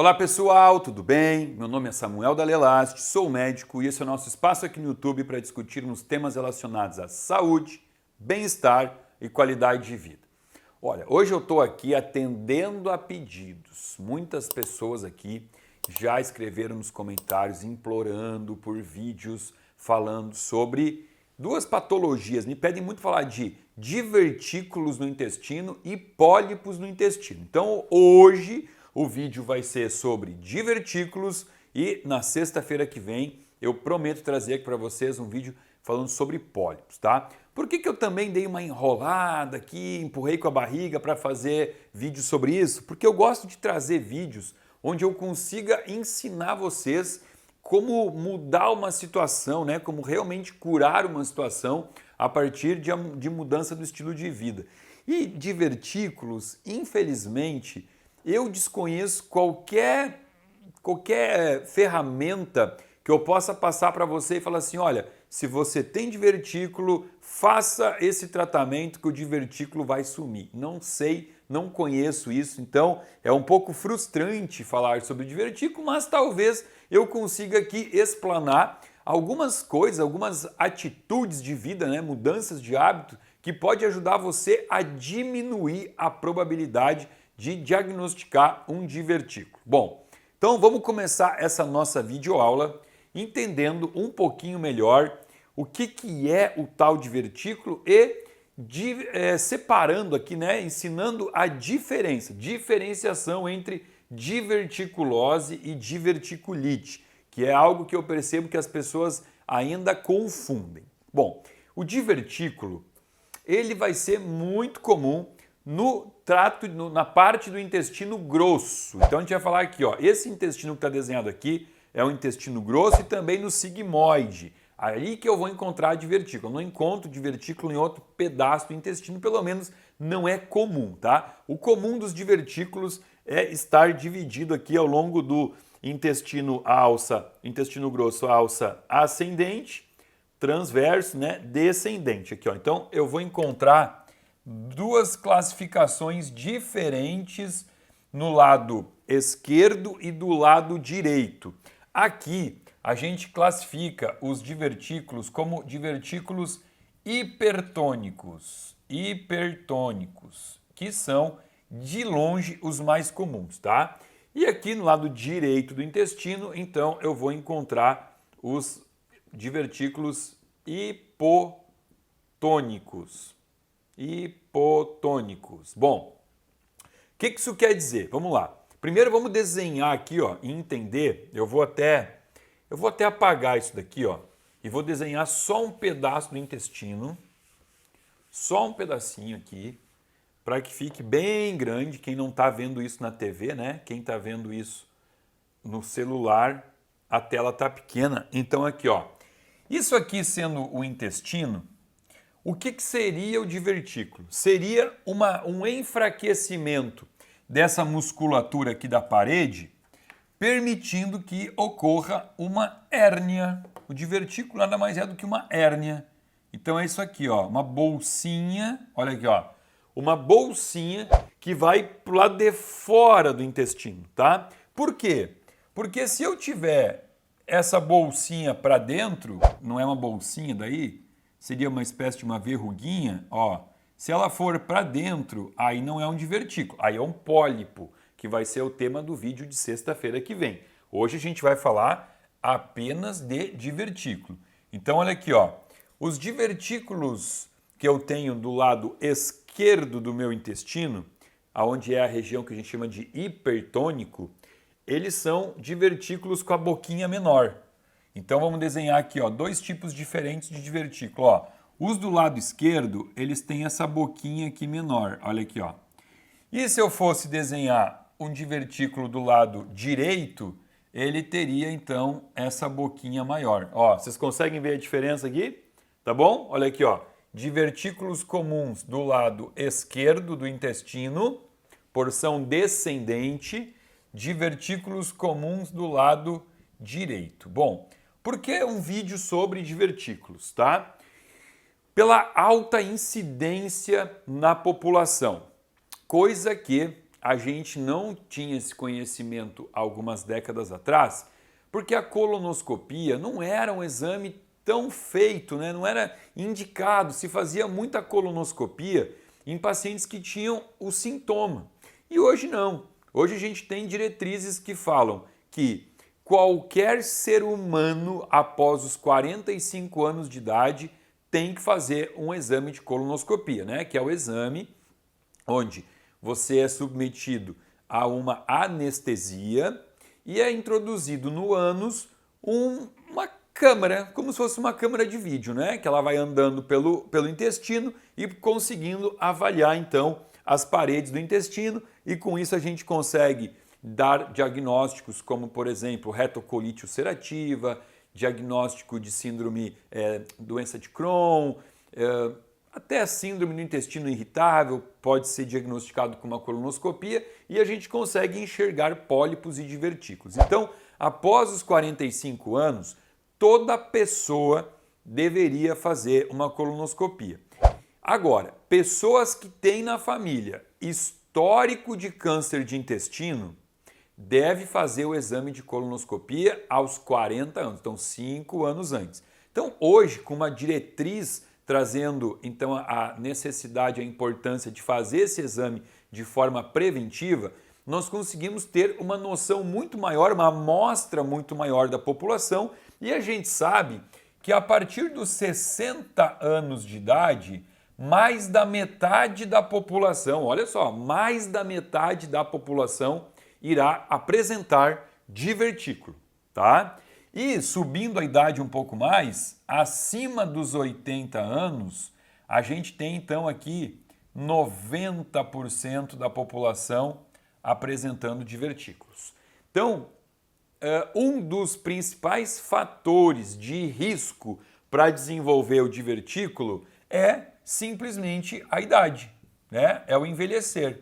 Olá pessoal, tudo bem? Meu nome é Samuel Dalelast, sou médico e esse é o nosso espaço aqui no YouTube para discutirmos temas relacionados à saúde, bem-estar e qualidade de vida. Olha, hoje eu estou aqui atendendo a pedidos. Muitas pessoas aqui já escreveram nos comentários implorando por vídeos falando sobre duas patologias. Me pedem muito falar de divertículos no intestino e pólipos no intestino. Então hoje o vídeo vai ser sobre divertículos e na sexta-feira que vem eu prometo trazer aqui para vocês um vídeo falando sobre pólipos, tá? Por que eu também dei uma enrolada aqui, empurrei com a barriga para fazer vídeo sobre isso? Porque eu gosto de trazer vídeos onde eu consiga ensinar vocês como mudar uma situação, né? Como realmente curar uma situação a partir de mudança do estilo de vida. E divertículos, infelizmente, eu desconheço qualquer ferramenta que eu possa passar para você e falar assim, olha, se você tem divertículo, faça esse tratamento que o divertículo vai sumir. Não sei, não conheço isso, então é um pouco frustrante falar sobre divertículo, mas talvez eu consiga aqui explanar algumas coisas, algumas atitudes de vida, né, mudanças de hábito que pode ajudar você a diminuir a probabilidade de diagnosticar um divertículo. Bom, então vamos começar essa nossa videoaula entendendo um pouquinho melhor o que é o tal divertículo e separando aqui, né, ensinando a diferenciação entre diverticulose e diverticulite, que é algo que eu percebo que as pessoas ainda confundem. Bom, o divertículo, ele vai ser muito comum no trato, na parte do intestino grosso. Então a gente vai falar aqui, ó, esse intestino que está desenhado aqui é o intestino grosso e também no sigmoide. Aí que eu vou encontrar divertículo. Eu não encontro divertículo em outro pedaço do intestino, pelo menos não é comum, tá? O comum dos divertículos é estar dividido aqui ao longo do intestino grosso, alça ascendente, transverso, né, descendente aqui, ó. Então eu vou encontrar duas classificações diferentes no lado esquerdo e do lado direito. Aqui a gente classifica os divertículos como divertículos hipertônicos, que são de longe os mais comuns, tá? E aqui no lado direito do intestino, então eu vou encontrar os divertículos hipotônicos. Bom, o que isso quer dizer? Vamos lá. Primeiro vamos desenhar aqui, ó, e entender. Eu vou até apagar isso daqui, ó, e vou desenhar só um pedaço do intestino, só um pedacinho aqui, para que fique bem grande. Quem não está vendo isso na TV, né? Quem está vendo isso no celular, a tela está pequena. Então aqui, ó, isso aqui sendo o intestino, o que seria o divertículo? Seria um enfraquecimento dessa musculatura aqui da parede, permitindo que ocorra uma hérnia. O divertículo nada mais é do que uma hérnia. Então é isso aqui, ó, uma bolsinha, olha aqui, ó, uma bolsinha que vai para o lado de fora do intestino, tá? Por quê? Porque se eu tiver essa bolsinha para dentro, não é uma bolsinha daí, seria uma espécie de uma verruguinha, ó. Se ela for para dentro, aí não é um divertículo, aí é um pólipo, que vai ser o tema do vídeo de sexta-feira que vem. Hoje a gente vai falar apenas de divertículo. Então olha aqui, ó, os divertículos que eu tenho do lado esquerdo do meu intestino, aonde é a região que a gente chama de hipertônico, eles são divertículos com a boquinha menor. Então vamos desenhar aqui, ó, dois tipos diferentes de divertículo, ó. Os do lado esquerdo, eles têm essa boquinha aqui menor, olha aqui, ó. E se eu fosse desenhar um divertículo do lado direito, ele teria então essa boquinha maior. Ó, vocês conseguem ver a diferença aqui? Tá bom? Olha aqui, ó. Divertículos comuns do lado esquerdo do intestino, porção descendente, divertículos comuns do lado direito. Bom, por que um vídeo sobre divertículos, tá? Pela alta incidência na população, coisa que a gente não tinha esse conhecimento algumas décadas atrás? Porque a colonoscopia não era um exame tão feito, né? Não era indicado, se fazia muita colonoscopia em pacientes que tinham o sintoma. E hoje não. Hoje a gente tem diretrizes que falam que qualquer ser humano após os 45 anos de idade tem que fazer um exame de colonoscopia, né? Que é o exame onde você é submetido a uma anestesia e é introduzido no ânus uma câmera, como se fosse uma câmera de vídeo, né? Que ela vai andando pelo intestino e conseguindo avaliar então as paredes do intestino, e com isso a gente consegue dar diagnósticos como, por exemplo, retocolite ulcerativa, diagnóstico de síndrome, doença de Crohn, até síndrome do intestino irritável pode ser diagnosticado com uma colonoscopia, e a gente consegue enxergar pólipos e divertículos. Então, após os 45 anos, toda pessoa deveria fazer uma colonoscopia. Agora, pessoas que têm na família histórico de câncer de intestino deve fazer o exame de colonoscopia aos 40 anos, então 5 anos antes. Então, hoje, com uma diretriz trazendo então a necessidade, a importância de fazer esse exame de forma preventiva, nós conseguimos ter uma noção muito maior, uma amostra muito maior da população, e a gente sabe que a partir dos 60 anos de idade, mais da metade da população, olha só, mais da metade da população irá apresentar divertículo, tá? E subindo a idade um pouco mais, acima dos 80 anos, a gente tem então aqui 90% da população apresentando divertículos. Então, um dos principais fatores de risco para desenvolver o divertículo é simplesmente a idade, né? É o envelhecer.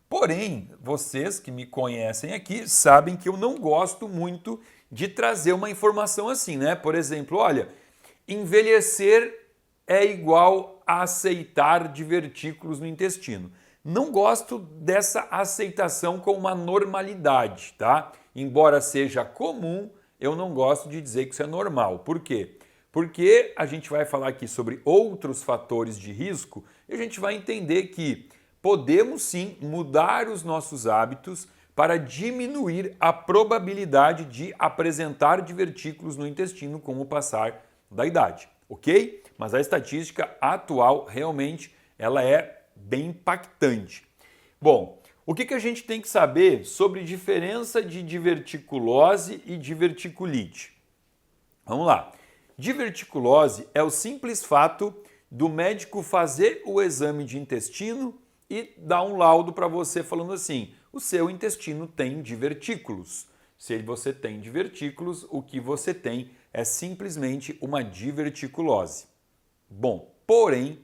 Porém, vocês que me conhecem aqui sabem que eu não gosto muito de trazer uma informação assim, né? Por exemplo, olha, envelhecer é igual a aceitar divertículos no intestino. Não gosto dessa aceitação como uma normalidade, tá? Embora seja comum, eu não gosto de dizer que isso é normal. Por quê? Porque a gente vai falar aqui sobre outros fatores de risco e a gente vai entender que podemos sim mudar os nossos hábitos para diminuir a probabilidade de apresentar divertículos no intestino com o passar da idade, ok? Mas a estatística atual realmente ela é bem impactante. Bom, o que a gente tem que saber sobre diferença de diverticulose e diverticulite? Vamos lá. Diverticulose é o simples fato do médico fazer o exame de intestino e dar um laudo para você falando assim: o seu intestino tem divertículos. Se você tem divertículos, o que você tem é simplesmente uma diverticulose. Bom, porém,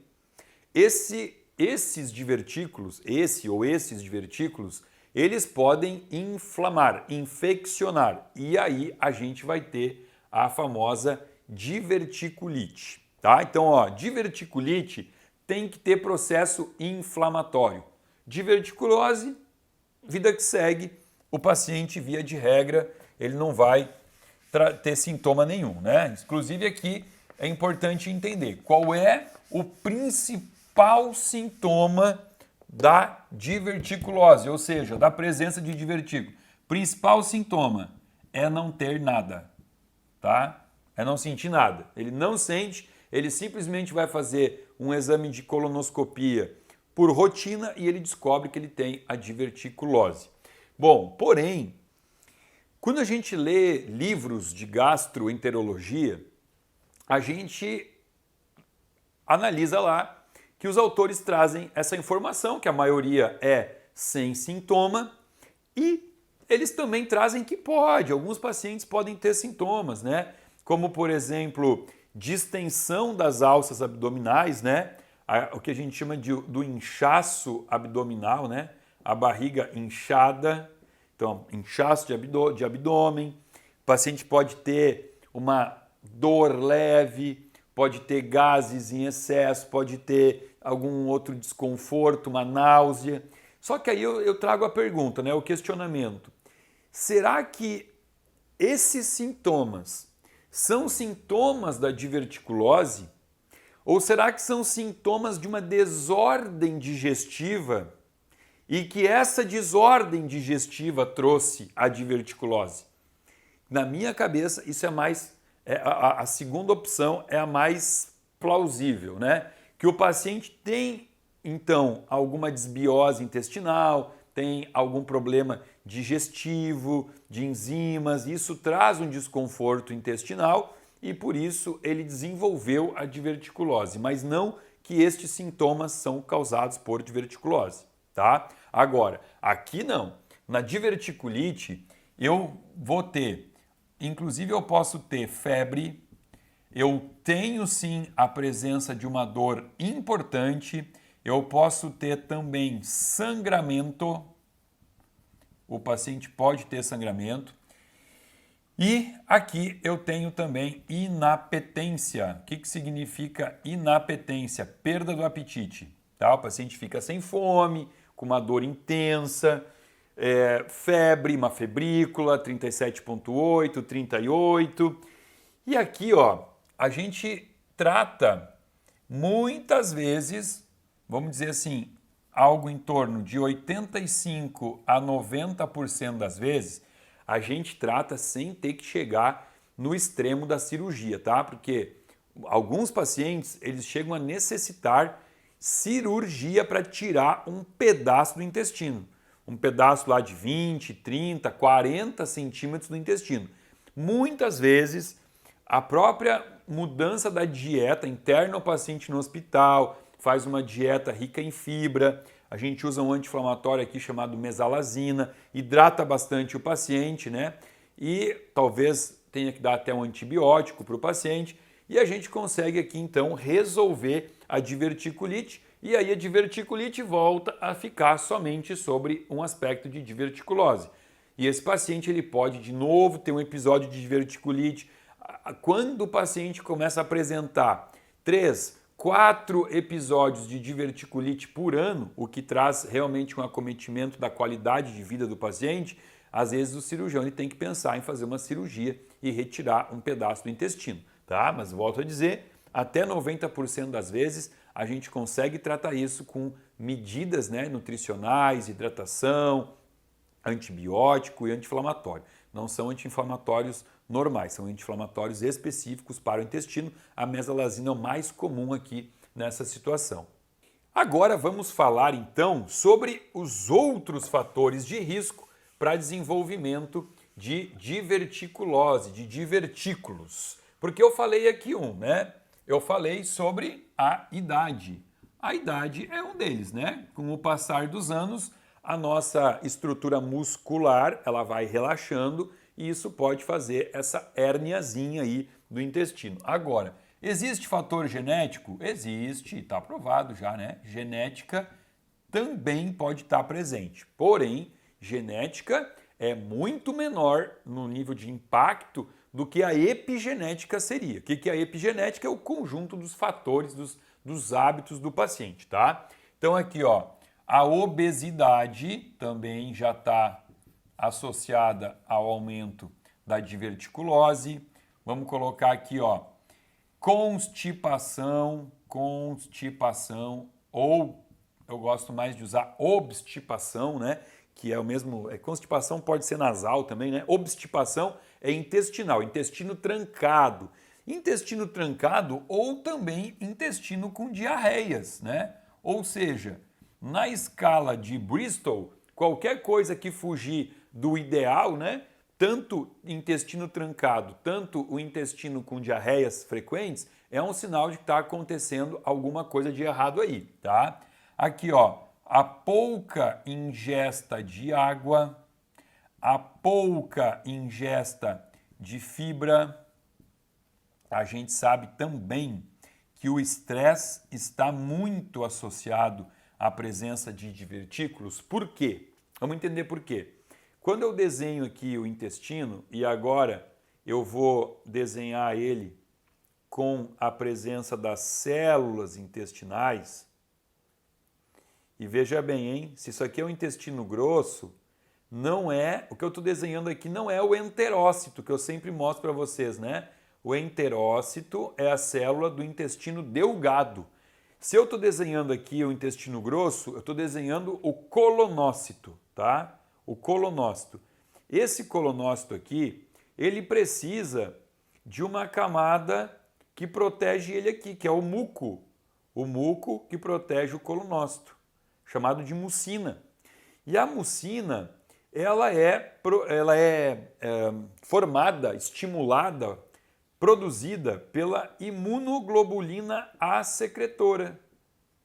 esses divertículos, esses divertículos, eles podem inflamar, infeccionar, e aí a gente vai ter a famosa diverticulite, tá? Então, ó, diverticulite tem que ter processo inflamatório. Diverticulose, vida que segue, o paciente, via de regra, ele não vai ter sintoma nenhum, né? Inclusive aqui é importante entender qual é o principal sintoma da diverticulose, ou seja, da presença de divertículo. Principal sintoma é não ter nada, tá? É não sentir nada. Ele não sente, ele simplesmente vai fazer um exame de colonoscopia por rotina e ele descobre que ele tem a diverticulose. Bom, porém, quando a gente lê livros de gastroenterologia, a gente analisa lá que os autores trazem essa informação, que a maioria é sem sintoma, e eles também trazem que alguns pacientes podem ter sintomas, né? Como, por exemplo, distensão das alças abdominais, né? O que a gente chama do inchaço abdominal, né? A barriga inchada, então inchaço de abdômen. O paciente pode ter uma dor leve, pode ter gases em excesso, pode ter algum outro desconforto, uma náusea. Só que aí eu trago a pergunta, né, o questionamento. Será que esses sintomas são sintomas da diverticulose? Ou será que são sintomas de uma desordem digestiva e que essa desordem digestiva trouxe a diverticulose? Na minha cabeça, isso é mais. A segunda opção é a mais plausível, né? Que o paciente tem, então, alguma desbiose intestinal, tem algum problema digestivo, de enzimas, isso traz um desconforto intestinal e por isso ele desenvolveu a diverticulose, mas não que estes sintomas são causados por diverticulose, tá? Agora, aqui não. Na diverticulite, eu vou ter, inclusive eu posso ter febre, eu tenho sim a presença de uma dor importante, eu posso ter também sangramento, o paciente pode ter sangramento, e aqui eu tenho também inapetência. O que significa inapetência? Perda do apetite. Tá? O paciente fica sem fome, com uma dor intensa, febre, uma febrícula, 37,8, 38. E aqui, ó, a gente trata muitas vezes, vamos dizer assim, algo em torno de 85 a 90% das vezes, a gente trata sem ter que chegar no extremo da cirurgia, tá? Porque alguns pacientes, eles chegam a necessitar cirurgia para tirar um pedaço do intestino. Um pedaço lá de 20, 30, 40 centímetros do intestino. Muitas vezes, a própria mudança da dieta interna ao paciente no hospital, faz uma dieta rica em fibra, a gente usa um anti-inflamatório aqui chamado mesalazina, hidrata bastante o paciente, né? E talvez tenha que dar até um antibiótico para o paciente e a gente consegue aqui então resolver a diverticulite e aí a diverticulite volta a ficar somente sobre um aspecto de diverticulose. E esse paciente ele pode de novo ter um episódio de diverticulite. Quando o paciente começa a apresentar 3, 4 episódios de diverticulite por ano, o que traz realmente um acometimento da qualidade de vida do paciente, às vezes o cirurgião ele tem que pensar em fazer uma cirurgia e retirar um pedaço do intestino, tá? Mas volto a dizer, até 90% das vezes a gente consegue tratar isso com medidas, né, nutricionais, hidratação, antibiótico e anti-inflamatório. Não são anti-inflamatórios normais, são anti-inflamatórios específicos para o intestino. A mesalazina é o mais comum aqui nessa situação. Agora vamos falar então sobre os outros fatores de risco para desenvolvimento de diverticulose, de divertículos. Porque eu falei aqui né? Eu falei sobre a idade. A idade é um deles, né? Com o passar dos anos, a nossa estrutura muscular ela vai relaxando e isso pode fazer essa hérniazinha aí do intestino. Agora, existe fator genético? Existe, está provado já, né? Genética também pode estar presente. Porém, genética é muito menor no nível de impacto do que a epigenética seria. O que é a epigenética? É o conjunto dos fatores, dos hábitos do paciente, tá? Então aqui, ó, a obesidade também já está associada ao aumento da diverticulose. Vamos colocar aqui, ó, constipação, ou eu gosto mais de usar obstipação, né? Que é o mesmo, constipação pode ser nasal também, né? Obstipação é intestinal, intestino trancado. Intestino trancado ou também intestino com diarreias, né? Ou seja, na escala de Bristol, qualquer coisa que fugir do ideal, né? Tanto intestino trancado, tanto o intestino com diarreias frequentes, é um sinal de que está acontecendo alguma coisa de errado aí, tá? Aqui, ó, a pouca ingesta de água, a pouca ingesta de fibra. A gente sabe também que o estresse está muito associado à presença de divertículos. Por quê? Vamos entender por quê. Quando eu desenho aqui o intestino e agora eu vou desenhar ele com a presença das células intestinais, E veja bem, hein? Se isso aqui é o intestino grosso, não é, o que eu estou desenhando aqui não é o enterócito, que eu sempre mostro para vocês, né? O enterócito é a célula do intestino delgado. Se eu estou desenhando aqui o intestino grosso, eu estou desenhando o colonócito, tá? O colonócito. Esse colonócito aqui, ele precisa de uma camada que protege ele aqui, que é o muco. O muco que protege o colonócito, chamado de mucina. E a mucina, ela é formada, estimulada, produzida pela imunoglobulina A secretora.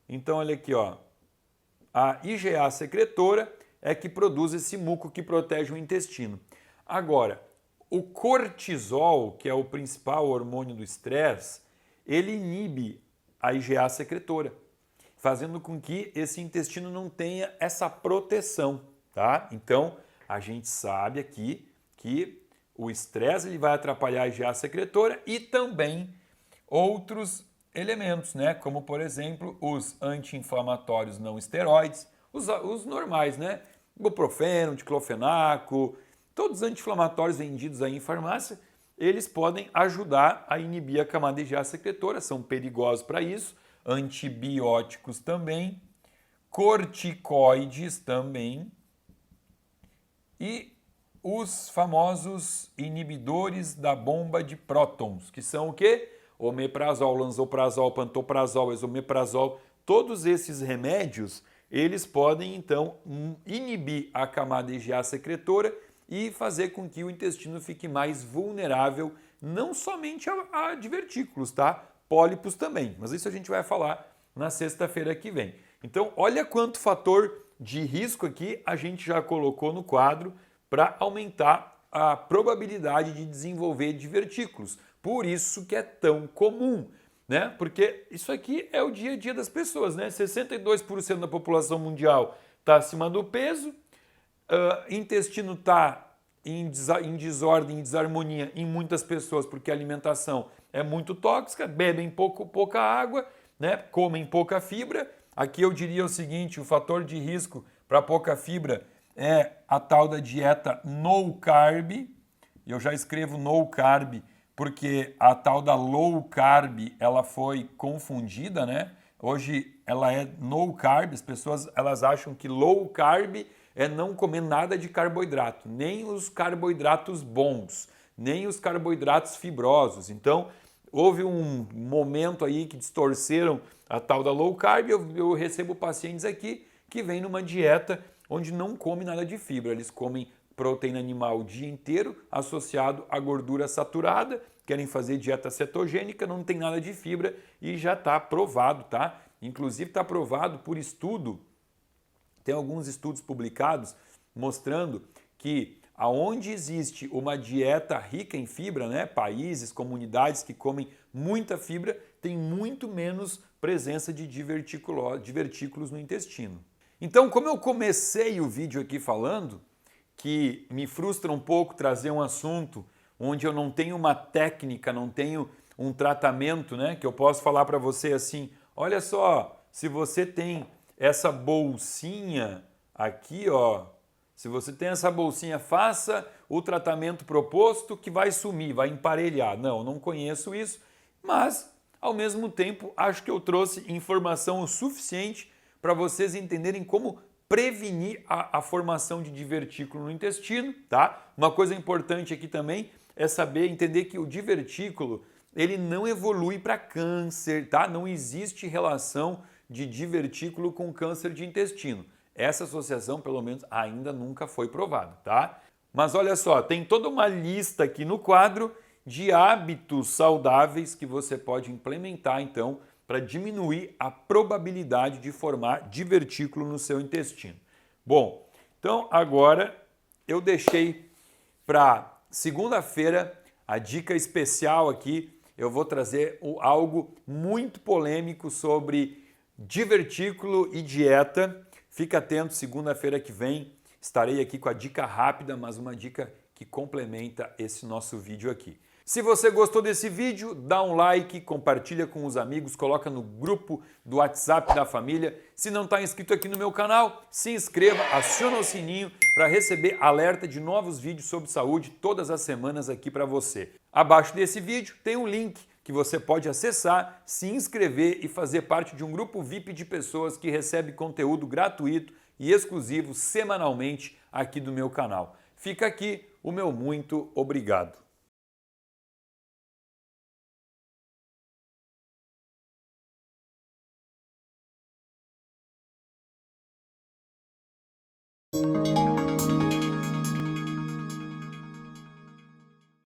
Então, olha aqui, ó. A IgA secretora é que produz esse muco que protege o intestino. Agora, o cortisol, que é o principal hormônio do estresse, ele inibe a IgA secretora, fazendo com que esse intestino não tenha essa proteção, tá? Então, a gente sabe aqui que o estresse ele vai atrapalhar a IgA secretora e também outros elementos, né? Como, por exemplo, os anti-inflamatórios não esteroides, os normais, né? Ibuprofeno, diclofenaco, todos os anti-inflamatórios vendidos aí em farmácia, eles podem ajudar a inibir a camada IgA secretora, são perigosos para isso, antibióticos também, corticoides também e os famosos inibidores da bomba de prótons, que são o quê? Omeprazol, lansoprazol, pantoprazol, esomeprazol, todos esses remédios, eles podem então inibir a camada IgA secretora e fazer com que o intestino fique mais vulnerável, não somente a divertículos, tá? Pólipos também, mas isso a gente vai falar na sexta-feira que vem. Então, olha quanto fator de risco aqui a gente já colocou no quadro para aumentar a probabilidade de desenvolver divertículos. Por isso que é tão comum, né? Porque isso aqui é o dia a dia das pessoas, né? 62% da população mundial está acima do peso, intestino está em desordem, em desarmonia em muitas pessoas porque a alimentação é muito tóxica, bebem pouca água, né? Comem pouca fibra. Aqui eu diria o seguinte, o fator de risco para pouca fibra é a tal da dieta no carb. Eu já escrevo no carb porque a tal da low carb ela foi confundida, né? Hoje ela é no carb, as pessoas elas acham que low carb é não comer nada de carboidrato, nem os carboidratos bons, nem os carboidratos fibrosos. Então, houve um momento aí que distorceram a tal da low carb. Eu recebo pacientes aqui que vêm numa dieta onde não come nada de fibra, eles comem proteína animal o dia inteiro associado a gordura saturada, querem fazer dieta cetogênica, não tem nada de fibra e já está provado, tá? Inclusive está provado por estudo, tem alguns estudos publicados mostrando que aonde existe uma dieta rica em fibra, né, países, comunidades que comem muita fibra, tem muito menos presença de divertículos no intestino. Então, como eu comecei o vídeo aqui falando, que me frustra um pouco trazer um assunto onde eu não tenho uma técnica, não tenho um tratamento, né, que eu posso falar para você assim, olha só, se você tem essa bolsinha aqui, ó, se você tem essa bolsinha, faça o tratamento proposto que vai sumir, vai emparelhar. Não, eu não conheço isso, mas ao mesmo tempo acho que eu trouxe informação o suficiente para vocês entenderem como prevenir a formação de divertículo no intestino, tá? Uma coisa importante aqui também é saber entender que o divertículo ele não evolui para câncer, tá? Não existe relação de divertículo com câncer de intestino. Essa associação, pelo menos, ainda nunca foi provada, tá? Mas olha só, tem toda uma lista aqui no quadro de hábitos saudáveis que você pode implementar, então, para diminuir a probabilidade de formar divertículo no seu intestino. Bom, então agora eu deixei para segunda-feira a dica especial aqui. Eu vou trazer algo muito polêmico sobre divertículo e dieta. Fica atento, segunda-feira que vem estarei aqui com a dica rápida, mas uma dica que complementa esse nosso vídeo aqui. Se você gostou desse vídeo, dá um like, compartilha com os amigos, coloca no grupo do WhatsApp da família. Se não está inscrito aqui no meu canal, se inscreva, aciona o sininho para receber alerta de novos vídeos sobre saúde todas as semanas aqui para você. Abaixo desse vídeo tem um link que você pode acessar, se inscrever e fazer parte de um grupo VIP de pessoas que recebe conteúdo gratuito e exclusivo semanalmente aqui do meu canal. Fica aqui o meu muito obrigado.